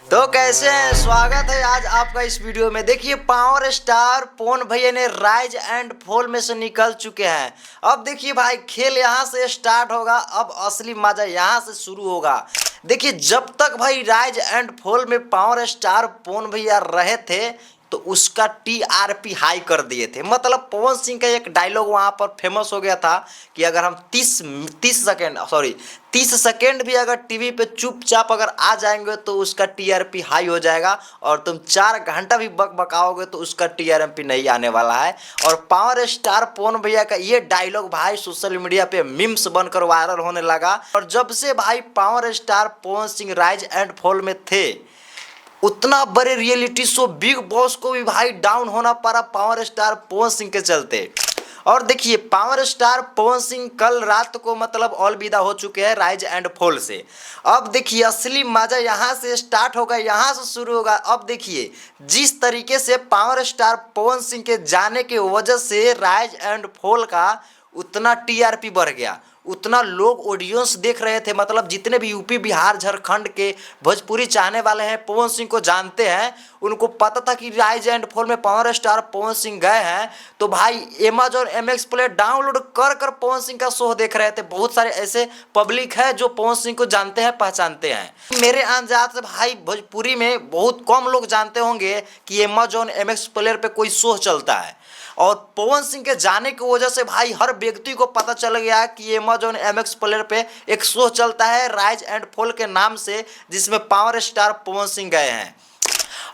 तो कैसे हैं? स्वागत है आज आपका इस वीडियो में। देखिए पावर स्टार पवन भैया ने राइज एंड फॉल में से निकल चुके हैं। अब देखिए भाई खेल यहाँ से स्टार्ट होगा, अब असली मजा यहाँ से शुरू होगा। देखिए जब तक भाई राइज एंड फॉल में पावर स्टार पवन भैया रहे थे तो उसका टीआरपी हाई कर दिए थे। मतलब पवन सिंह का एक डायलॉग वहाँ पर फेमस हो गया था कि अगर हम 30 सेकेंड भी अगर टीवी पे चुपचाप अगर आ जाएंगे तो उसका टीआरपी हाई हो जाएगा, और तुम 4 घंटा भी बकबकाओगे तो उसका टीआरपी नहीं आने वाला है। और पावर स्टार पवन भैया का ये डायलॉग भाई सोशल मीडिया पे मीम्स बनकर वायरल होने लगा। और जब से भाई power star Pawan Singh rise and fall में थे उतना बड़े रियलिटी शो बिग बॉस को भी भाई डाउन होना पड़ा पावर स्टार पवन सिंह के चलते। और देखिए पावर स्टार पवन सिंह कल रात को मतलब अलविदा हो चुके हैं राइज एंड फॉल से। अब देखिए असली मजा यहाँ से स्टार्ट होगा, यहाँ से शुरू होगा। अब देखिए जिस तरीके से पावर स्टार पवन सिंह के जाने की वजह से राइज एंड फॉल का उतना टीआरपी बढ़ गया, उतना लोग ऑडियंस देख रहे थे। मतलब जितने भी यूपी बिहार झारखंड के भोजपुरी चाहने वाले हैं, पवन सिंह को जानते हैं, उनको पता था कि राइज एंड फॉल में पावर स्टार पवन सिंह गए हैं, तो भाई अमेजॉन एमएक्स प्लेयर डाउनलोड कर कर पवन सिंह का शो देख रहे थे। बहुत सारे ऐसे पब्लिक है जो पवन सिंह को जानते हैं, पहचानते हैं। मेरे अंदाज से भाई भोजपुरी में बहुत कम लोग जानते होंगे कि अमेजॉन एमएक्स प्लेयर पे कोई शो चलता है। और पवन सिंह के जाने की वजह से भाई हर व्यक्ति को पता चल गया कि अमेजॉन एमएक्स प्लेयर पे एक शो चलता है राइज एंड फॉल के नाम से, जिसमें पावर स्टार पवन सिंह गए हैं।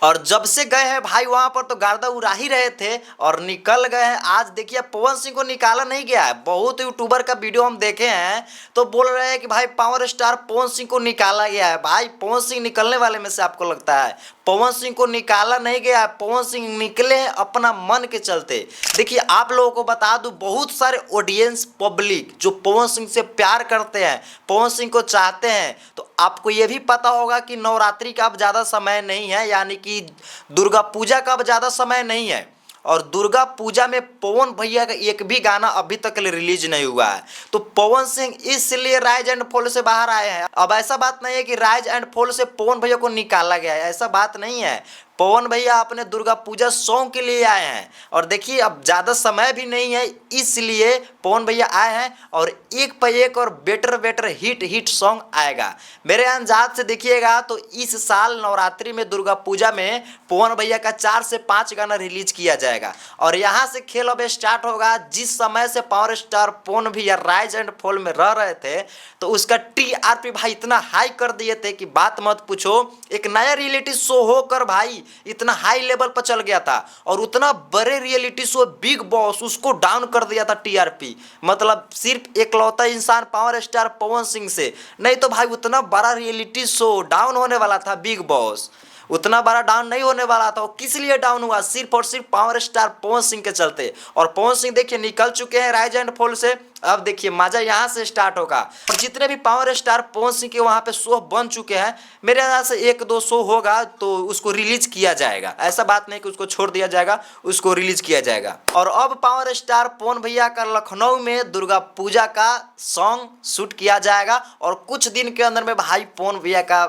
और जब से गए हैं भाई वहां पर तो गर्दा उड़ा ही रहे थे और निकल गए हैं। आज देखिए पवन सिंह को निकाला नहीं गया है। बहुत यूट्यूबर का वीडियो हम देखे हैं तो बोल रहे हैं कि भाई पावर स्टार पवन सिंह को निकाला गया है। भाई पवन सिंह निकलने वाले में से आपको लगता है? पवन सिंह को निकाला नहीं गया है, पवन सिंह निकले हैं अपना मन के चलते। देखिए आप लोगों को बता दूं, बहुत सारे ऑडियंस पब्लिक जो पवन सिंह से प्यार करते हैं, पवन सिंह को चाहते हैं, तो आपको ये भी पता होगा कि नवरात्रि का अब ज़्यादा समय नहीं है, यानी कि दुर्गा पूजा का अब ज़्यादा समय नहीं है। और दुर्गा पूजा में पवन भैया का एक भी गाना अभी तक रिलीज नहीं हुआ है। तो पवन सिंह इसलिए राइज एंड फॉल से बाहर आए हैं। अब ऐसा बात नहीं है कि राइज एंड फॉल से पवन भैया को निकाला गया है, ऐसा बात नहीं है। पवन भैया अपने दुर्गा पूजा सॉन्ग के लिए आए हैं। और देखिए अब ज़्यादा समय भी नहीं है, इसलिए पवन भैया आए हैं और एक पर एक और बेटर बेटर हिट सॉन्ग आएगा। मेरे अंदाज से देखिएगा तो इस साल नवरात्रि में दुर्गा पूजा में पवन भैया का 4 से 5 गाना रिलीज किया जाएगा। और यहाँ से खेल अब स्टार्ट होगा। जिस समय से पावर स्टार पवन भैया राइज एंड फॉल में रह रहे थे तो उसका टीआरपी भाई इतना हाई कर दिए थे कि बात मत पूछो। एक नया रियलिटी शो होकर भाई इतना हाई लेवल पर चल गया था, और उतना बड़े रियलिटी शो बिग बॉस उसको डाउन कर दिया था टीआरपी। मतलब सिर्फ एकलौता इंसान पावर स्टार पवन सिंह से, नहीं तो भाई उतना बड़ा रियलिटी शो डाउन होने वाला था बिग बॉस, उतना बड़ा डाउन नहीं होने वाला था। वो किस लिए डाउन हुआ? सिर्फ और सिर्फ पावर स्टार पवन सिंह के चलते। और पवन सिंह देखिए निकल चुके हैं राइज एंड फॉल से। अब देखिए मजा यहाँ से स्टार्ट होगा। और जितने भी पावर स्टार पवन सिंह के वहाँ पे शो बन चुके हैं, मेरे ख्याल से 1-2 शो होगा तो उसको रिलीज किया जाएगा। ऐसा बात नहीं कि उसको छोड़ दिया जाएगा, उसको रिलीज किया जाएगा। और अब पावर स्टार पवन भैया का लखनऊ में दुर्गा पूजा का सॉन्ग शूट किया जाएगा, और कुछ दिन के अंदर में भाई पवन भैया का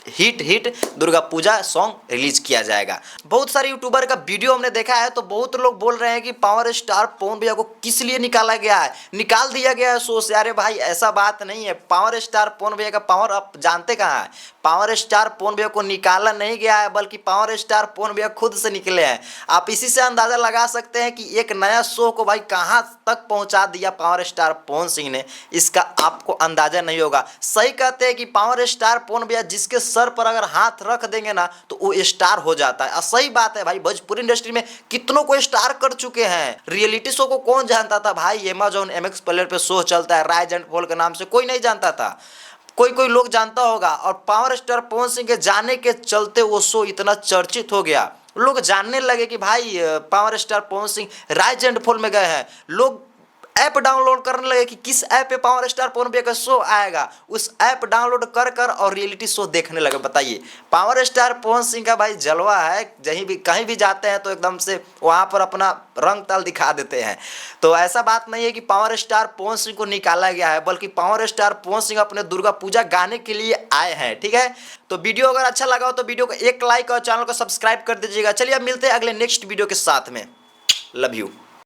hit Durga Puja song release किया जाएगा। बहुत सारे यूट्यूबर का वीडियो हमने देखा है तो बहुत लोग बोल रहे हैं कि पावर स्टार पवन भैया को किस लिए निकाला गया है, निकाल दिया गया है शो से। अरे भाई ऐसा बात नहीं है। पावर स्टार पवन भैया का पावर आप जानते कहाँ है? पावर स्टार पवन भैया को निकाला नहीं गया है, बल्कि पावर स्टार पवन भैया खुद से निकले हैं। आप इसी से अंदाजा लगा सकते हैं कि एक नया शो को भाई कहाँ तक पहुँचा दिया पावर स्टार पवन सिंह ने, इसका आपको अंदाजा नहीं होगा। सही कहते हैं कि पावर स्टार पवन भैया जिसके सर पर अगर हाथ रख देंगे ना तो वो स्टार हो जाता है। सही बात है भाई, भोजपुरी इंडस्ट्री में कितनों को स्टार कर चुके हैं। रियलिटी शो को कौन जानता था भाई? अमेजॉन एमएक्स प्लेयर पे शो चलता है राइज एंड फॉल के नाम से, कोई नहीं जानता था। कोई लोग जानता होगा। और पावर स्टार पवन सिंह के जाने के चलते वो शो इतना चर्चित हो गया, लोग जानने लगे कि भाई power star Pawan Singh rise and fall में गए हैं। लोग ऐप डाउनलोड करने लगे कि किस ऐप पे पावर स्टार पवन भैया का शो आएगा, उस ऐप डाउनलोड कर कर और रियलिटी शो देखने लगे। बताइए, पावर स्टार पवन सिंह का भाई जलवा है, कहीं भी जाते हैं तो एकदम से वहाँ पर अपना रंग तल दिखा देते हैं। तो ऐसा बात नहीं है कि पावर स्टार पवन सिंह को निकाला गया है, बल्कि पावर स्टार पवन सिंह अपने दुर्गा पूजा गाने के लिए आए हैं। ठीक है, तो वीडियो अगर अच्छा लगा हो तो वीडियो को एक लाइक और चैनल को सब्सक्राइब कर दीजिएगा। चलिए अब मिलते हैं अगले नेक्स्ट वीडियो के साथ में। Love you.